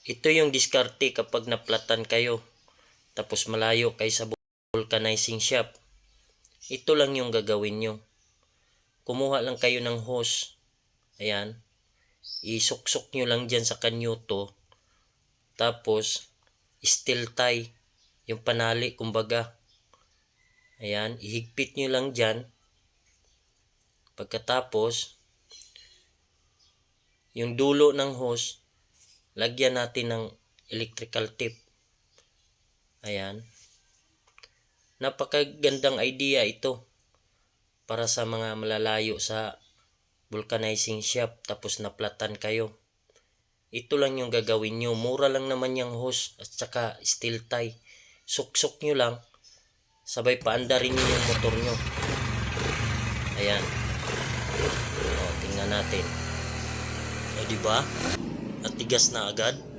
Ito yung diskarte kapag naplatan kayo tapos malayo kayo sa vulcanizing shop. Ito lang yung gagawin nyo. Kumuha lang kayo ng hose. Ayan. Isuksok nyo lang dyan sa kanyuto. Tapos, steel tie. Yung panali, kumbaga. Ayan. Ihigpit nyo lang dyan. Pagkatapos, yung dulo ng hose, lagyan natin ng electrical tape. Ayan. Napakagandang idea ito para sa mga malalayo sa vulcanizing shop tapos naplatan kayo. Ito lang yung gagawin nyo. Mura lang naman yung hose at saka steel tie. Suksok nyo lang, sabay paandarin nyo yung motor nyo. Ayan. O, tingnan natin. O, diba? At tigas na agad.